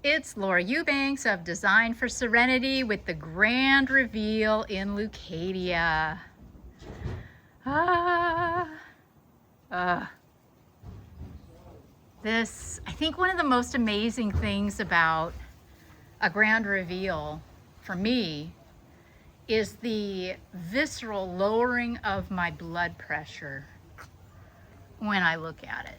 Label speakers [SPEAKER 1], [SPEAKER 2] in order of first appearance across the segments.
[SPEAKER 1] It's Laura Eubanks of Design for Serenity with the grand reveal in Leucadia. This, I think one of the most amazing things about a grand reveal for me is the visceral lowering of my blood pressure when I look at it.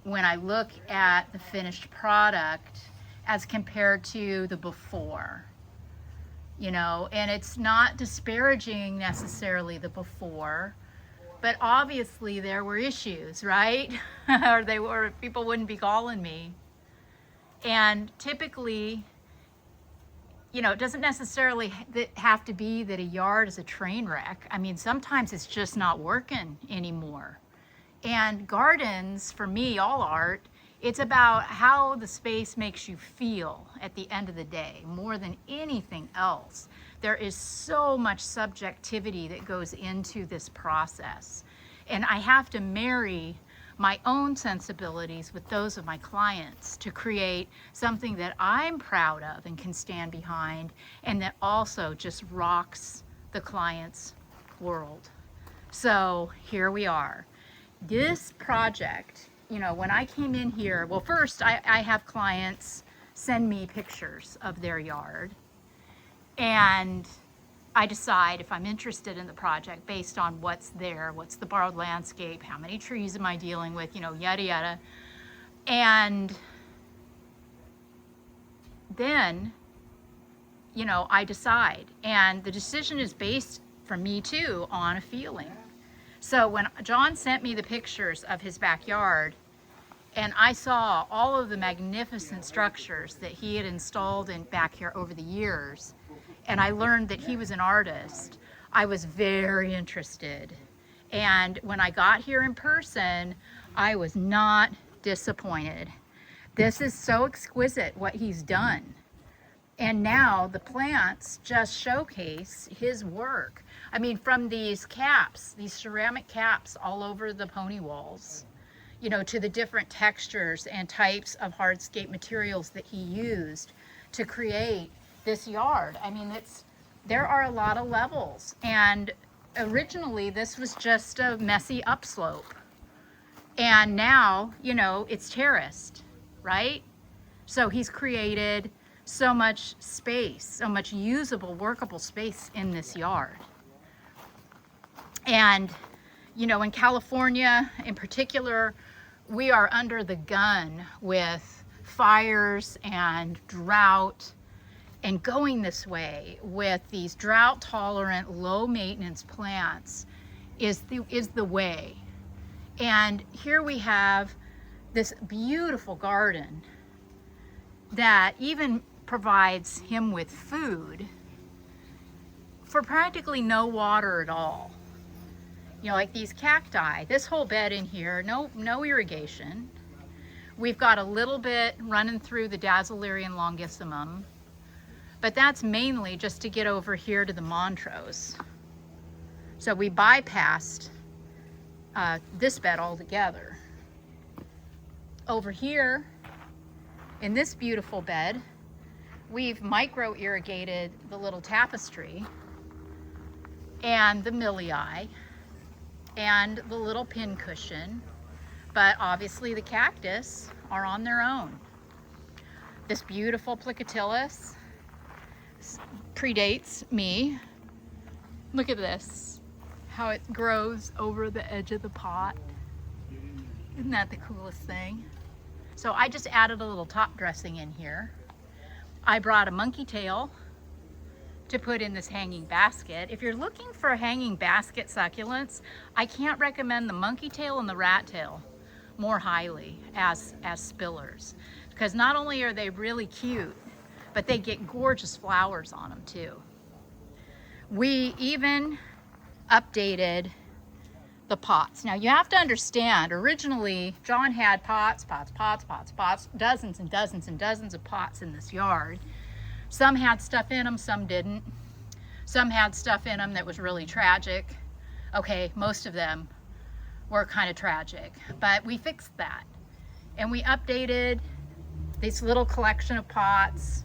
[SPEAKER 1] When I look at the finished product as compared to the before, you know, and it's not disparaging necessarily the before, but obviously there were issues, right? Or people wouldn't be calling me. And typically, you know, it doesn't necessarily have to be that a yard is a train wreck. I mean, sometimes it's just not working anymore. And gardens, for me, all art, it's about how the space makes you feel at the end of the day, more than anything else. There is so much subjectivity that goes into this process. And I have to marry my own sensibilities with those of my clients to create something that I'm proud of and can stand behind, and that also just rocks the client's world. So here we are. This project, you know, when I came in here, well, first I have clients send me pictures of their yard, and I decide if I'm interested in the project based on what's there, what's the borrowed landscape, how many trees am I dealing with, you know, yada yada. And then, you know, I decide, and the decision is based for me too on a feeling. So when John sent me the pictures of his backyard, and I saw all of the magnificent structures that he had installed in back here over the years, and I learned that he was an artist, I was very interested. And when I got here in person, I was not disappointed. This is so exquisite what he's done. And now the plants just showcase his work. I mean, from these caps, these ceramic caps all over the pony walls, you know, to the different textures and types of hardscape materials that he used to create this yard. I mean, there are a lot of levels. And originally this was just a messy upslope. And now, you know, it's terraced, right? So he's created so much space, so much usable, workable space in this yard. And, you know, in California in particular, we are under the gun with fires and drought, and going this way with these drought tolerant, low maintenance plants is the way. And here we have this beautiful garden that even provides him with food for practically no water at all. You know, like these cacti, this whole bed in here, no irrigation. We've got a little bit running through the Dazzlerian longissimum, but that's mainly just to get over here to the Montrose. So we bypassed this bed altogether. Over here, in this beautiful bed, we've micro irrigated the little tapestry and the millii and the little pin cushion, but obviously the cactus are on their own. This beautiful Plicatillus predates me. Look at this, how it grows over the edge of the pot. Isn't that the coolest thing? So I just added a little top dressing in here. I brought a monkey tail to put in this hanging basket. If you're looking for hanging basket succulents, I can't recommend the monkey tail and the rat tail more highly as spillers, because not only are they really cute, but they get gorgeous flowers on them too. We even updated the pots. Now you have to understand, originally John had pots, dozens and dozens and dozens of pots in this yard. Some had stuff in them, some didn't. Some had stuff in them that was really tragic. Okay, most of them were kind of tragic, but we fixed that. And we updated This little collection of pots.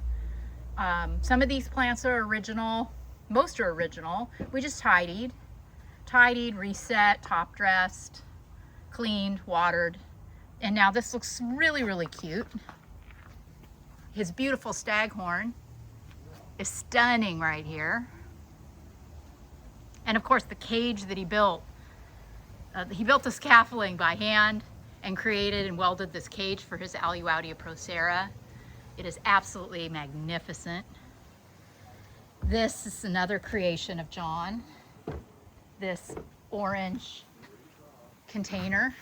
[SPEAKER 1] Some of these plants are original. Most are original. We just tidied, reset, top dressed, cleaned, watered. And now this looks really, really cute. His beautiful staghorn is stunning right here. And of course the cage that he built the scaffolding by hand and created and welded this cage for his Aluaudia procera. It is absolutely magnificent. This is another creation of John. This orange container.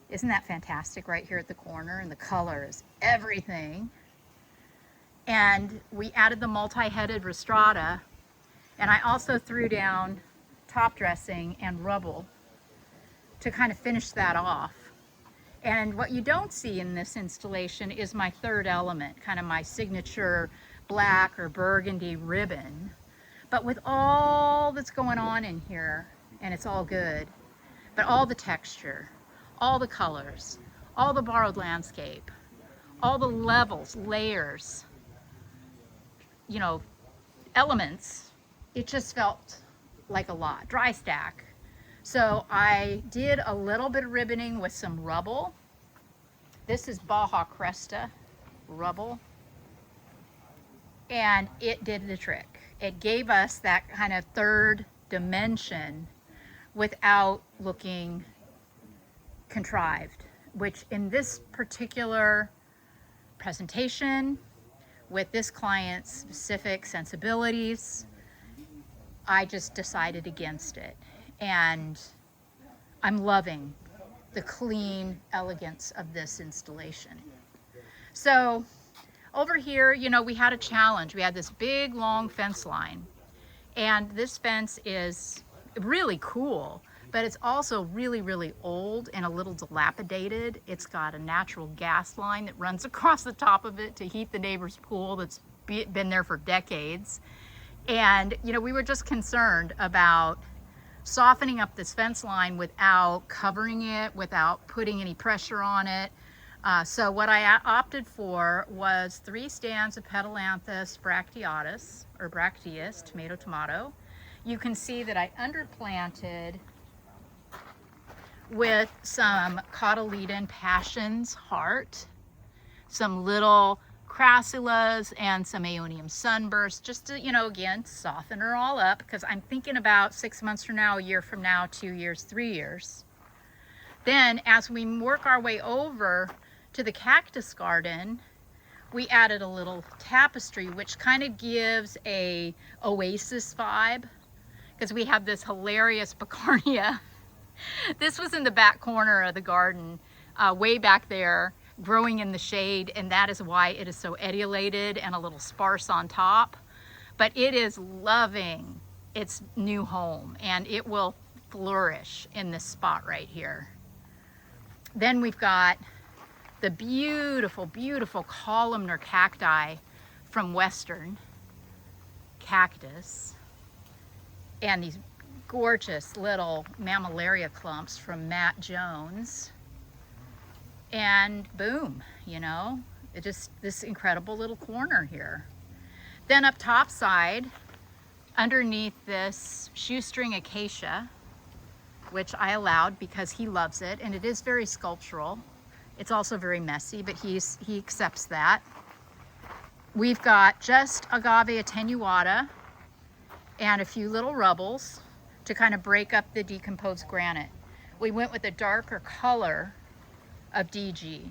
[SPEAKER 1] Isn't that fantastic right here at the corner? And the color is everything. And we added the multi-headed rostrata, and I also threw down top dressing and rubble to kind of finish that off. And what you don't see in this installation is my third element, kind of my signature black or burgundy ribbon. But with all that's going on in here, and it's all good, but all the texture, all the colors, all the borrowed landscape, all the levels, layers, you know, elements, it just felt like a lot. Dry stack. So I did a little bit of ribboning with some rubble. This is Baja Cresta rubble. And it did the trick. It gave us that kind of third dimension without looking contrived, which in this particular presentation, with this client's specific sensibilities, I just decided against it. And I'm loving the clean elegance of this installation. So over here, you know, we had a challenge. We had this big long fence line, and this fence is really cool, but it's also really, really old and a little dilapidated. It's got a natural gas line that runs across the top of it to heat the neighbor's pool that's been there for decades. And, you know, we were just concerned about softening up this fence line without covering it, without putting any pressure on it. So what I opted for was 3 stands of Petalanthus bracteatus, or bracteus, tomato. You can see that I underplanted with some cotyledon passions heart, some little crassulas, and some aeonium sunburst, just to, you know, again, soften her all up, because I'm thinking about 6 months from now, a year from now, 2 years, 3 years. Then as we work our way over to the cactus garden, we added a little tapestry, which kind of gives a oasis vibe, because we have this hilarious Picarnia. This was in the back corner of the garden, way back there, growing in the shade, and that is why it is so etiolated and a little sparse on top. But it is loving its new home, and it will flourish in this spot right here. Then we've got the beautiful, beautiful columnar cacti from Western Cactus, and these gorgeous little mammillaria clumps from Matt Jones. And boom, you know, it just, this incredible little corner here. Then up top side, underneath this shoestring acacia, which I allowed because he loves it, and it is very sculptural. It's also very messy, but he accepts that. We've got just agave attenuata and a few little rubbles to kind of break up the decomposed granite. We went with a darker color of DG,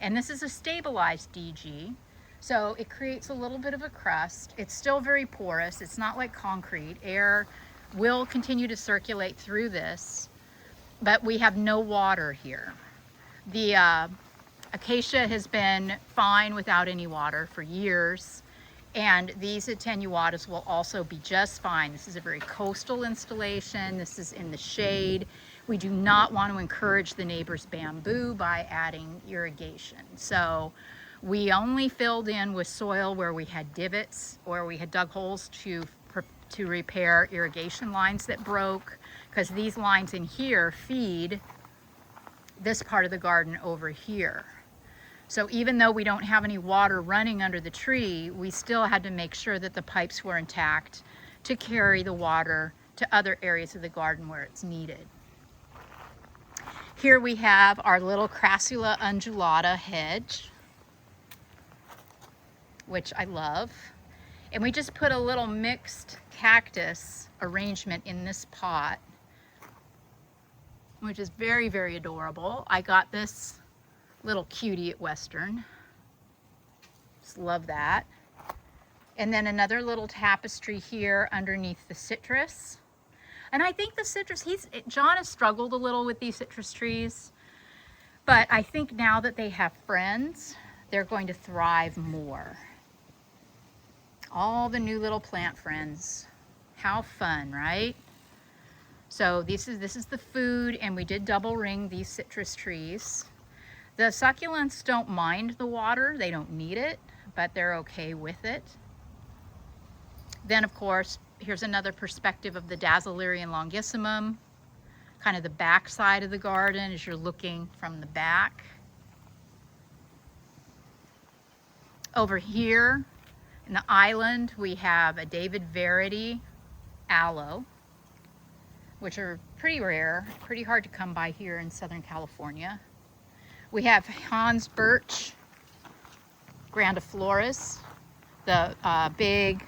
[SPEAKER 1] and this is a stabilized DG, so it creates a little bit of a crust. It's still very porous. It's not like concrete. Air will continue to circulate through this, but we have no water here. The acacia has been fine without any water for years, and these attenuatas will also be just fine. This is a very coastal installation. This is in the shade. We do not want to encourage the neighbor's bamboo by adding irrigation. So we only filled in with soil where we had divots, or we had dug holes to repair irrigation lines that broke, because these lines in here feed this part of the garden over here. So even though we don't have any water running under the tree, we still had to make sure that the pipes were intact to carry the water to other areas of the garden where it's needed. Here we have our little Crassula undulata hedge, which I love. And we just put a little mixed cactus arrangement in this pot, which is very, very adorable. I got this little cutie at Western. Just love that. And then another little tapestry here underneath the citrus. And I think the citrus, John has struggled a little with these citrus trees, but I think now that they have friends, they're going to thrive more. All the new little plant friends. How fun, right? So this is the food, and we did double ring these citrus trees. The succulents don't mind the water, they don't need it, but they're okay with it. Then of course, here's another perspective of the Dazzlerian longissimum, kind of the back side of the garden as you're looking from the back. Over here in the island, we have a David Verity aloe, which are pretty rare, pretty hard to come by here in Southern California. We have Hans Birch grandiflorus, the big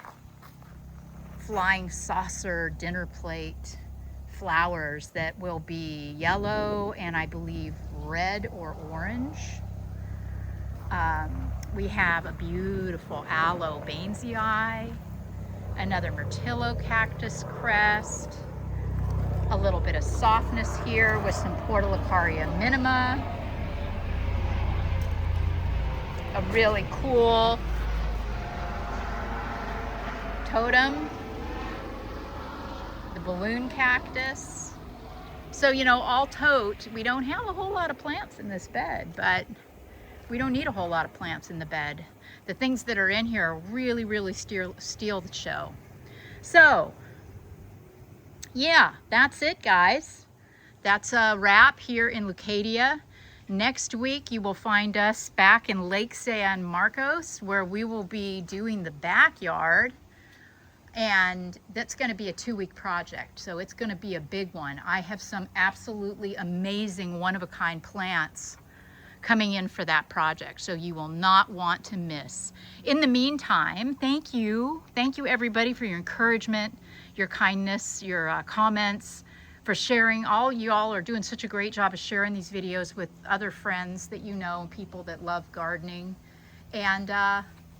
[SPEAKER 1] flying saucer dinner plate flowers that will be yellow and I believe red or orange. We have a beautiful aloe Bainesii, another Myrtillo cactus crest, a little bit of softness here with some Portulacaria minima, a really cool totem, the balloon cactus. So, you know, all tote, we don't have a whole lot of plants in this bed, but we don't need a whole lot of plants in the bed. The things that are in here are really, really steal the show. So, yeah, that's it, guys. That's a wrap here in Leucadia. Next week, you will find us back in Lake San Marcos, where we will be doing the backyard. And that's going to be a 2-week project, so it's going to be a big one. I have some absolutely amazing one-of-a-kind plants coming in for that project, so you will not want to miss. In the meantime, thank you everybody for your encouragement, your kindness, your comments, for sharing. All y'all are doing such a great job of sharing these videos with other friends that you know, people that love gardening, and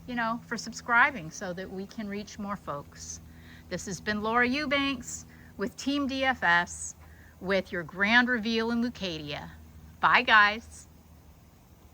[SPEAKER 1] you know, for subscribing so that we can reach more folks. This has been Laura Eubanks with Team DFS with your grand reveal in Leucadia. Bye, guys.